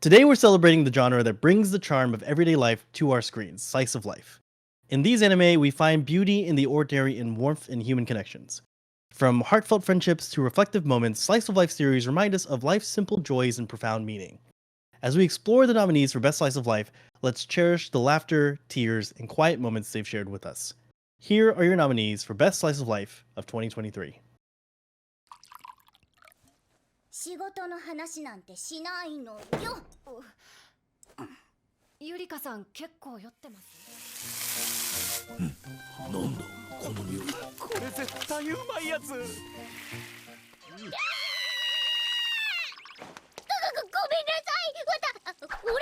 Today we're celebrating the genre that brings the charm of everyday life to our screens, slice of life. In these anime, we find beauty in the ordinary and warmth in human connections. From heartfelt friendships to reflective moments, slice of life series remind us of life's simple joys and profound meaning. As we explore the nominees for Best Slice of Life, let's cherish the laughter, tears, and quiet moments they've shared with us. Here are your nominees for Best Slice of Life of 2023. 仕事の話なんてしないのよ。ゆりかさん結構酔ってます。なんだこの匂い。これ絶対うまいやつ。ごめんなさい。私そういうの。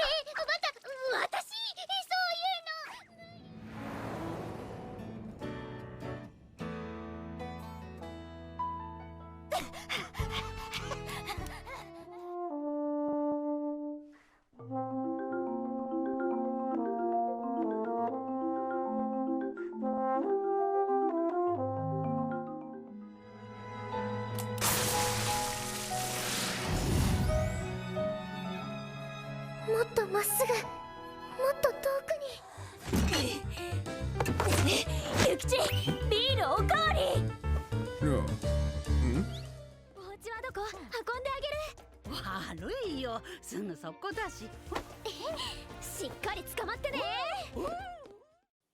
もっとまっすぐ、もっと遠くに。ゆきち、ビールおかわり。お家はどこ？運んであげる。悪いよ、すぐそこだし。しっかり捕まってね。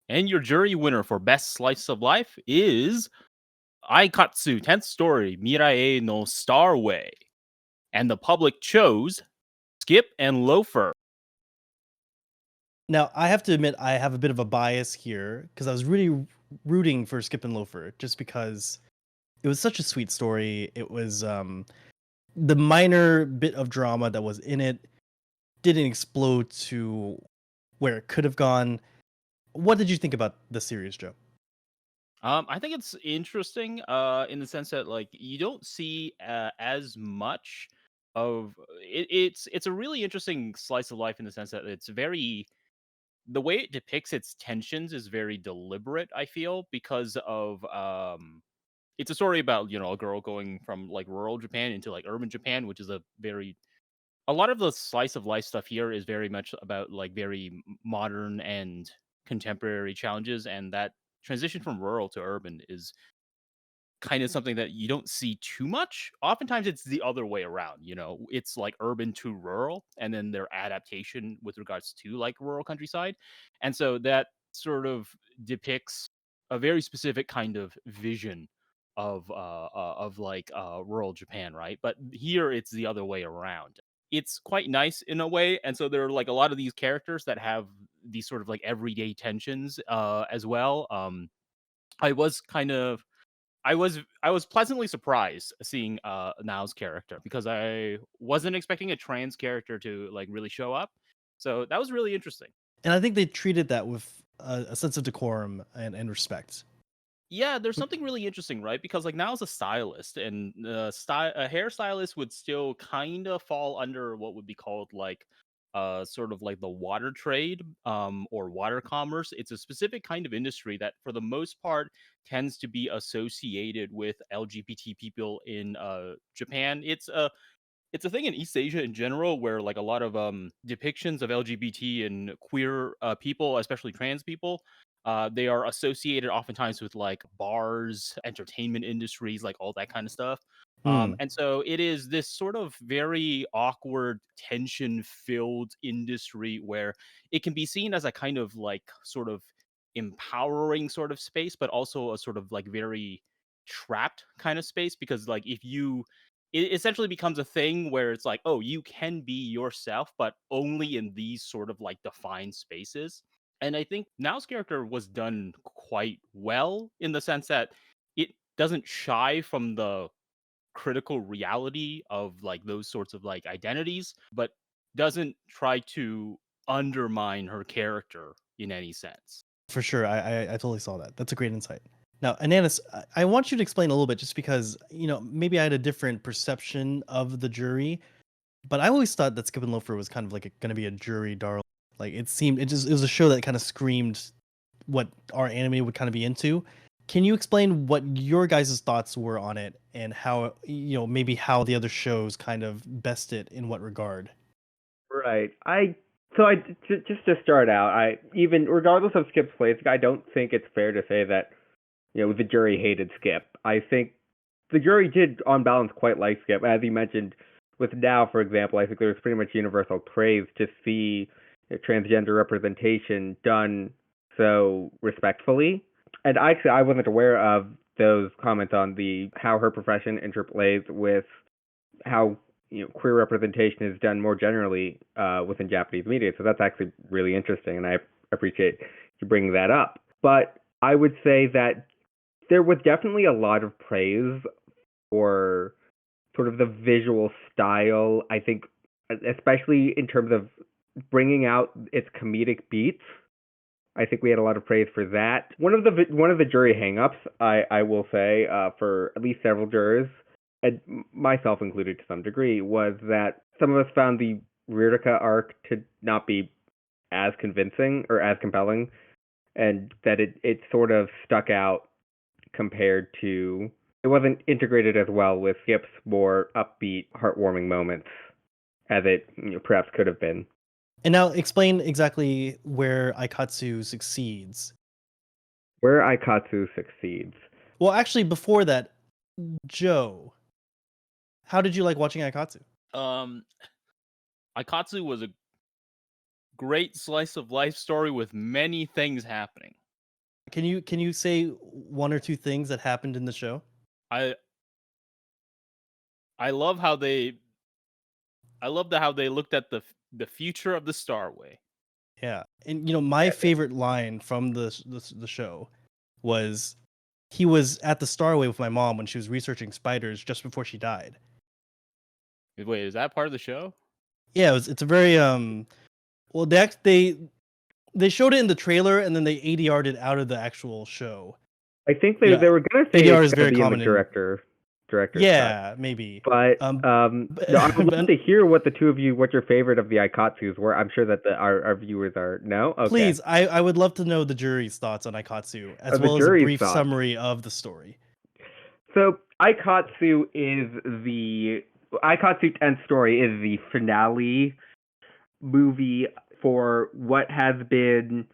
And your jury winner for Best Slice of Life is Aikatsu 10th Story Mirae no Starway. And the public chose Skip and Loafer. Now, I have to admit, I have a bit of a bias here because I was really rooting for Skip and Loafer just because it was such a sweet story. It was the minor bit of drama that was in it didn't explode to where it could have gone. What did you think about the series, Joe? I think it's interesting in the sense that like you don't see as much of it, it's a really interesting slice of life in the sense that it's very the way it depicts its tensions is very deliberate, I feel, because of it's a story about, a girl going from like rural Japan into like urban Japan, which is a lot of the slice of life stuff here is very much about like very modern and contemporary challenges, and that transition from rural to urban is kind of something that you don't see too much. Oftentimes it's the other way around, it's like urban to rural and then their adaptation with regards to like rural countryside. And so that sort of depicts a very specific kind of vision of like rural Japan, right? But here it's the other way around. It's quite nice in a way, and so there are like a lot of these characters that have these sort of like everyday tensions as well. I was kind of I was pleasantly surprised seeing Nao's character because I wasn't expecting a trans character to like really show up. So that was really interesting. And I think they treated that with a sense of decorum and respect. Yeah, there's something really interesting, right? Because like Nao's a stylist, and a hairstylist would still kind of fall under what would be called like sort of like the water trade or water commerce. It's a specific kind of industry that for the most part tends to be associated with LGBT people in Japan. It's a thing in East Asia in general where like a lot of depictions of LGBT and queer people, especially trans people, they are associated oftentimes with like bars, entertainment industries, like all that kind of stuff. And so it is this sort of very awkward, tension filled industry where it can be seen as a kind of like sort of empowering sort of space, but also a sort of like very trapped kind of space because like if you it essentially becomes a thing where it's like, oh, you can be yourself, but only in these sort of like defined spaces. And I think Now's character was done quite well in the sense that it doesn't shy from the critical reality of like those sorts of like identities, but doesn't try to undermine her character in any sense. For sure, I totally saw that. That's a great insight. Now, Ananis, I want you to explain a little bit just because, maybe I had a different perception of the jury, but I always thought that Skip and Loafer was kind of like going to be a jury darling. Like it was a show that kind of screamed what our anime would kind of be into. Can you explain what your guys' thoughts were on it and how, maybe how the other shows kind of best it in what regard? Right. Just to start out, I even regardless of Skip's place, I don't think it's fair to say that the jury hated Skip. I think the jury did, on balance, quite like Skip. As you mentioned, with Now, for example, I think there was pretty much universal praise to see transgender representation done so respectfully. And actually, I wasn't aware of those comments on the how her profession interplays with how queer representation is done more generally within Japanese media. So that's actually really interesting, and I appreciate you bringing that up. But I would say that there was definitely a lot of praise for sort of the visual style. I think, especially in terms of bringing out its comedic beats. I think we had a lot of praise for that. One of the jury hangups, I will say, for at least several jurors, and myself included to some degree, was that some of us found the Ririka arc to not be as convincing or as compelling, and that it sort of stuck out compared to, it wasn't integrated as well with Skip's more upbeat, heartwarming moments as it perhaps could have been. And now explain exactly where Aikatsu succeeds. Where Aikatsu succeeds. Well, actually, before that, Joe, how did you like watching Aikatsu? Aikatsu was a great slice of life story with many things happening. Can you say one or two things that happened in the show? I love how they looked at the future of the Starway. Yeah, and my favorite line from the show was he was at the Starway with my mom when she was researching spiders just before she died. Wait, is that part of the show? Yeah, it's a very well, they showed it in the trailer and then they ADR'd it out of the actual show. I think they were gonna say ADR it's is gonna very be in common the in- director Yeah, cut. maybe. But but- no, I would love to hear what the two of you, what your favorite of the Aikatsus were. I'm sure that our viewers are no. Okay. Please, I would love to know the jury's thoughts on Aikatsu, as The well as a jury's brief thoughts. summary of the story. So Aikatsu 10th Story is the finale movie for what has been,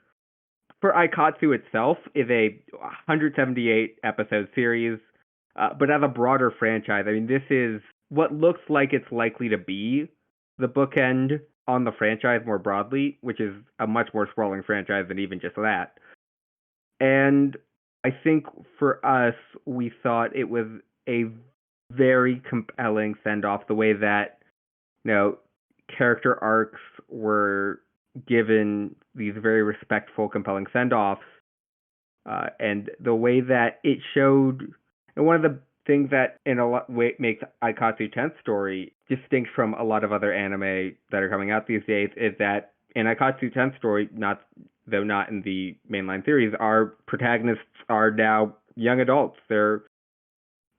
for Aikatsu itself, is a 178 episode series, but as a broader franchise. I mean, this is what looks like it's likely to be the bookend on the franchise more broadly, which is a much more sprawling franchise than even just that. And I think for us, we thought it was a very compelling send-off, the way that, character arcs were given these very respectful, compelling send-offs, and the way that it showed. And one of the things that in a lot way makes Aikatsu 10th Story distinct from a lot of other anime that are coming out these days is that in Aikatsu 10th Story, though not in the mainline series, our protagonists are now young adults. They're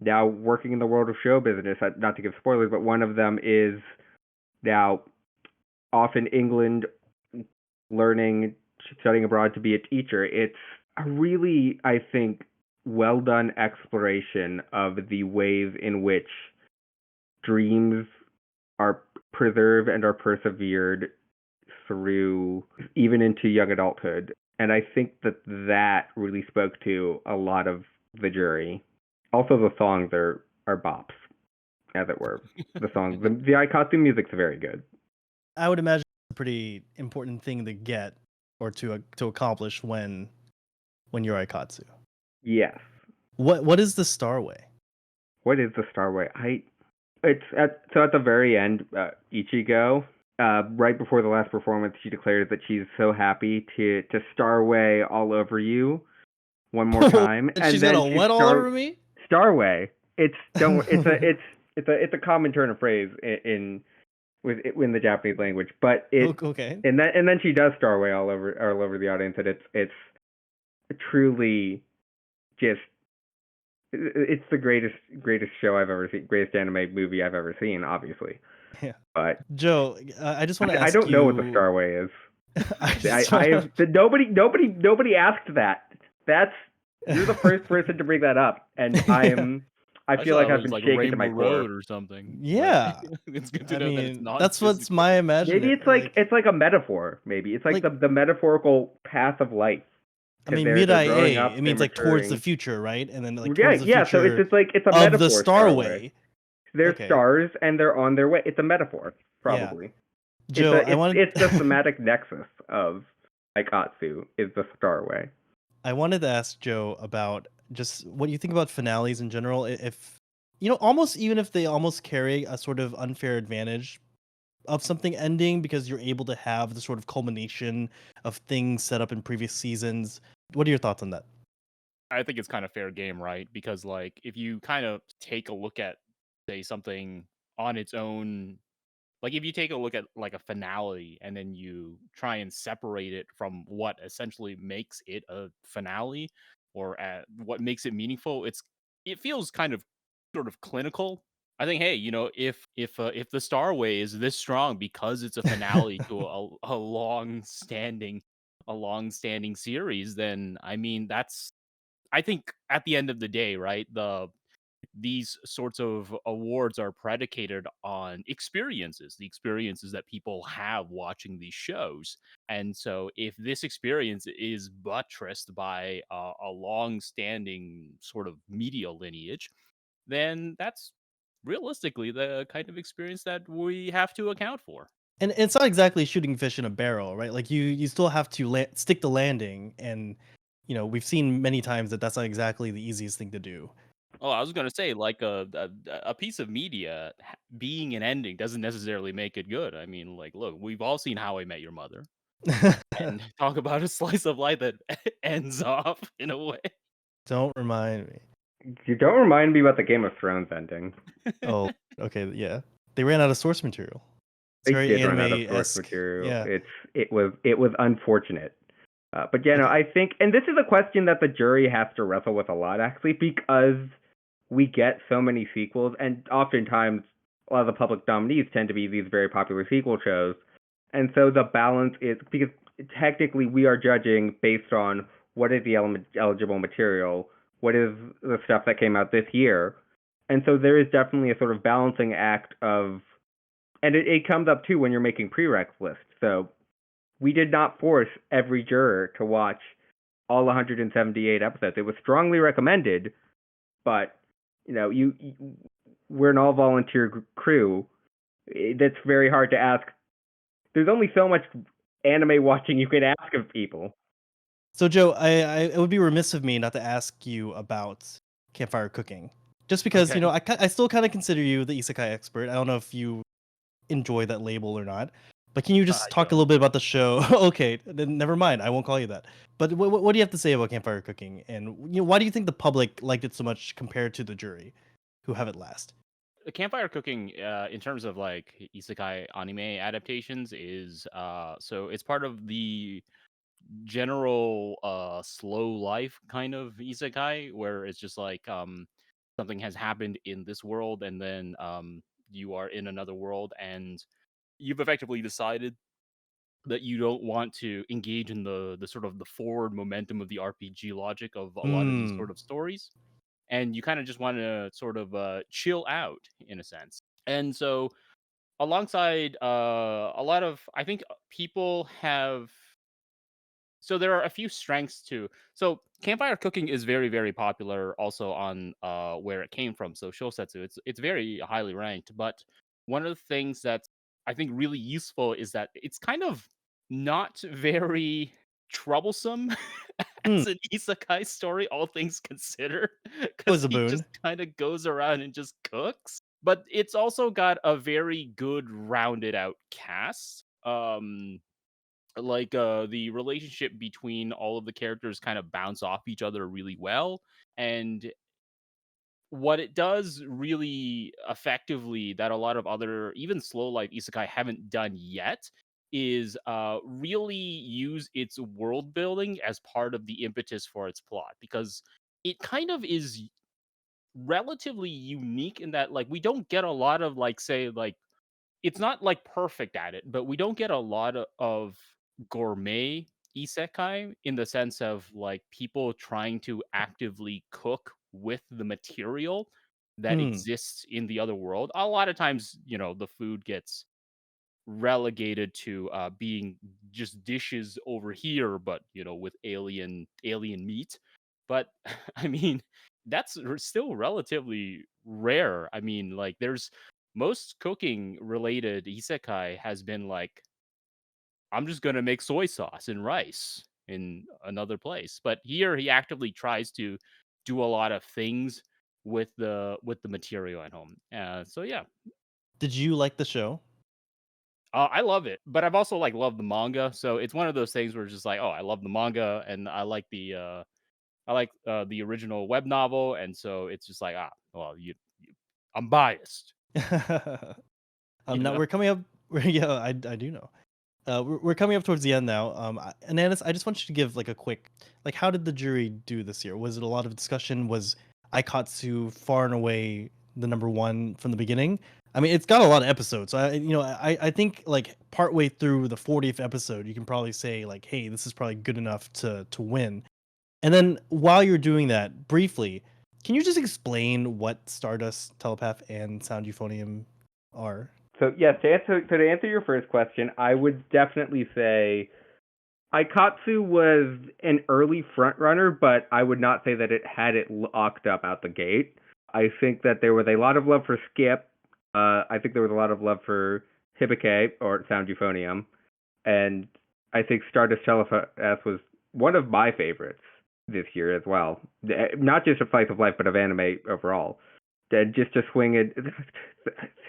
now working in the world of show business. Not to give spoilers, but one of them is now off in England studying abroad to be a teacher. It's a really, I think, well done exploration of the ways in which dreams are preserved and are persevered through even into young adulthood. And I think that really spoke to a lot of the jury. Also, the songs are bops, as it were. The songs, the Aikatsu music's very good. I would imagine it's a pretty important thing to get or to accomplish when you're Aikatsu. Yes. What is the Starway? What is the Starway? It's at the very end, Ichigo, right before the last performance, she declared that she's so happy to Starway all over you one more time, and she's gonna wet all over me. Starway. It's a common turn of phrase in the Japanese language, but okay. And then she does Starway all over the audience, and it's truly just. It's the greatest show I've ever seen, greatest anime movie I've ever seen, obviously. Yeah. But Joe, I just want to ask I don't you... know what the Starway is. Nobody asked that. You're the first person to bring that up, and I I feel thought like that I've was been like shaken to Rainbow my core. Road or something, but Yeah. it's good to I know that it's mean, not that's what's physical. my Maybe imagine. it's like a metaphor. Maybe it's like Like the metaphorical path of life I because mean, they're growing mid-IA, up, it they're means like towards the maturing. future, right? And then like Yeah, towards the yeah. So future it's a of the metaphor, Starway. Starway. They're Okay. stars and they're on their way. It's a metaphor, Yeah. probably. Joe, I wanted It's the thematic nexus of Aikatsu is the Starway. I wanted to ask Joe about just what you think about finales in general. If you know, almost even if they almost carry a sort of unfair advantage of something ending because you're able to have the sort of culmination of things set up in previous seasons. What are your thoughts on that? I think it's kind of fair game, right? Because like if you kind of take a look at say something on its own, like if you take a look at like a finale and then you try and separate it from what essentially makes it a finale or what makes it meaningful, it feels kind of sort of clinical. I think, hey, if the Starway is this strong because it's a finale to a long standing series, then I mean I think at the end of the day, right, these sorts of awards are predicated on experiences, the experiences that people have watching these shows. And so if this experience is buttressed by a long-standing sort of media lineage, then that's realistically the kind of experience that we have to account for. And it's not exactly shooting fish in a barrel, right? Like you still have to stick the landing, and you know we've seen many times that that's not exactly the easiest thing to do. Oh, I was gonna say, like a piece of media being an ending doesn't necessarily make it good. I mean, like, look, we've all seen How I Met Your Mother, and talk about a slice of life that ends off in a way. Don't remind me. You don't remind me about the Game of Thrones ending. Oh, okay, yeah. They ran out of source material. It's They very did run out of source anime-esque. material. Yeah. It was unfortunate. But yeah, no, Okay. I think, and this is a question that the jury has to wrestle with a lot, actually, because we get so many sequels, and oftentimes a lot of the public nominees tend to be these very popular sequel shows, and so the balance is because technically we are judging based on what is the eligible material, what is the stuff that came out this year, and so there is definitely a sort of balancing act of, and it comes up too when you're making prereqs lists. So we did not force every juror to watch all 178 episodes. It was strongly recommended, but we're an all volunteer crew. That's very hard to ask. There's only so much anime watching you can ask of people. So Joe, I it would be remiss of me not to ask you about campfire cooking. Just because, you Okay. know, I still kind of consider you the isekai expert. I don't know if you enjoy that label or not. But can you I just talk a don't. little bit about the show? Okay, then never mind. I won't call you that. But what do you have to say about campfire cooking? And you know, why do you think the public liked it so much compared to the jury, who have it last? Campfire cooking, in terms of like isekai anime adaptations, is so it's part of the general slow life kind of isekai where it's just like something has happened in this world and then you are in another world and you've effectively decided that you don't want to engage in the sort of the forward momentum of the RPG logic of a lot of these Hmm. sort of stories, and you kind of just want to sort of chill out in a sense. And so alongside a lot of I think people have so there are a few strengths too. So campfire cooking is very, very popular also on where it came from. So shosetsu, it's very highly ranked. But one of the things that I think really useful is that it's kind of not very troublesome Hmm. as an isekai story, all things considered, It was because a he just boon. kind of goes around and just cooks. But it's also got a very good rounded out cast. The relationship between all of the characters kind of bounce off each other really well, and what it does really effectively that a lot of other even slow life isekai haven't done yet is really use its world building as part of the impetus for its plot, because it kind of is relatively unique in that like we don't get a lot of like say like it's not like perfect at it, but we don't get a lot of gourmet isekai in the sense of like people trying to actively cook with the material. that Hmm. exists in the other world. A lot of times, the food gets relegated to being just dishes over here, but with alien meat. But I mean, that's still relatively rare. I mean, like there's most cooking related isekai has been like, I'm just gonna make soy sauce and rice in another place. But here he actively tries to do a lot of things with the material at home. So yeah, Did you like the show? I love it, but I've also like loved the manga, so it's one of those things where it's just like, oh, I love the manga and I like the original web novel, and so it's just like, well, I'm biased, Now we're coming up. Yeah, I do know. We're coming up towards the end now. Ananis, I just want you to give like a quick, like, how did the jury do this year? Was it a lot of discussion? Was Aikatsu far and away the number one from the beginning? I mean, it's got a lot of episodes. So I think like partway through the 40th episode, you can probably say like, hey, this is probably good enough to win. And then while you're doing that, briefly, can you just explain what Stardust, Telepath, and Sound Euphonium are? So yes, to answer your first question, I would definitely say Aikatsu was an early front runner, but I would not say that it had it locked up out the gate. I think that there was a lot of love for Skip. I think there was a lot of love for Hibike or Sound Euphonium, and I think Stardust Telepath was one of my favorites this year as well. Not just of slice of life, but of anime overall. And just to swing it,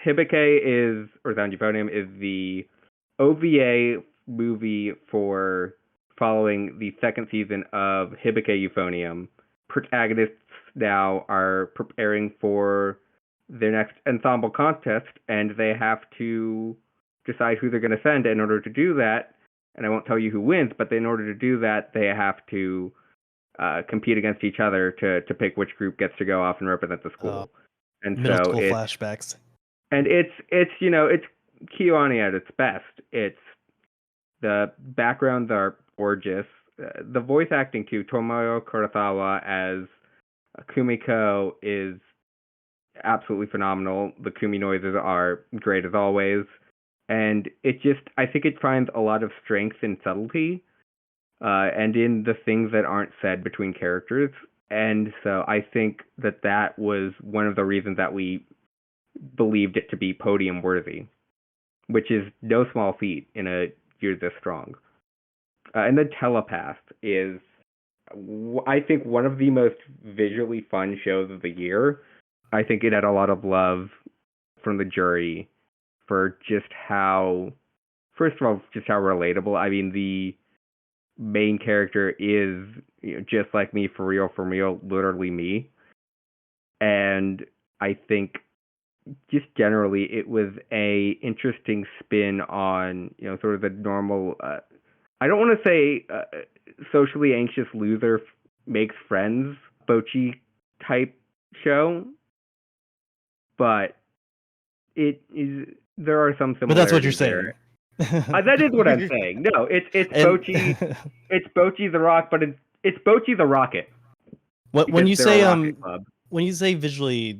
Hibike is, or Sound Euphonium is the OVA movie for following the second season of Hibike Euphonium. Protagonists now are preparing for their next ensemble contest, and they have to decide who they're going to send. In order to do that, and I won't tell you who wins, but in order to do that, they have to compete against each other to pick which group gets to go off and represent the school. And Middle so school it's flashbacks. and it's it's Kiyoani at its best. It's the backgrounds are gorgeous. The voice acting too. Tomoyo Kurosawa as Kumiko is absolutely phenomenal. The Kumi noises are great as always, and I think it finds a lot of strength in subtlety, and in the things that aren't said between characters. And so I think that was one of the reasons that we believed it to be podium worthy, which is no small feat in a year this strong. And then Telepath is, I think, one of the most visually fun shows of the year. I think it had a lot of love from the jury for just how, first of all, just how relatable. I mean, the main character is just like me, for real, literally me. And I think just generally it was a interesting spin on sort of the normal I don't want to say socially anxious loser makes friends bochi type show, but it is, there are some similarities. But that's what you're there. saying. That is what I'm saying. No, it's bochi, it's Bochi the Rock, but it's Bochi the Rocket. When you they're say a rocket club. when you say visually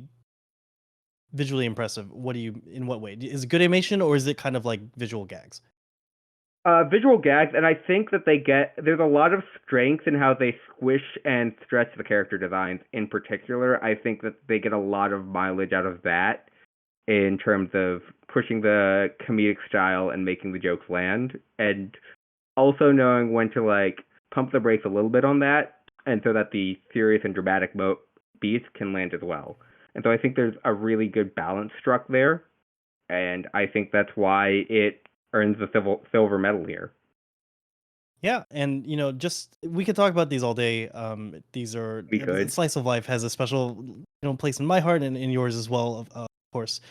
impressive, in what way? Is it good animation or is it kind of like visual gags? Visual gags, and I think that there's a lot of strength in how they squish and stretch the character designs. In particular, I think that they get a lot of mileage out of that in terms of pushing the comedic style and making the jokes land, and also knowing when to like pump the brakes a little bit on that, and so that the serious and dramatic beats can land as well. And so I think there's a really good balance struck there, and I think that's why it earns the silver medal here. Yeah, and just we could talk about these all day. These are We could. Slice of Life has a special place in my heart and in yours as well, of course.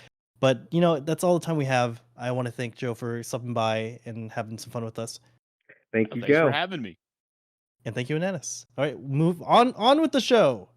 But that's all the time we have. I want to thank Joe for stopping by and having some fun with us. Thank you, Thanks Joe. for having me. And thank you, Ananis. All right, move on with the show.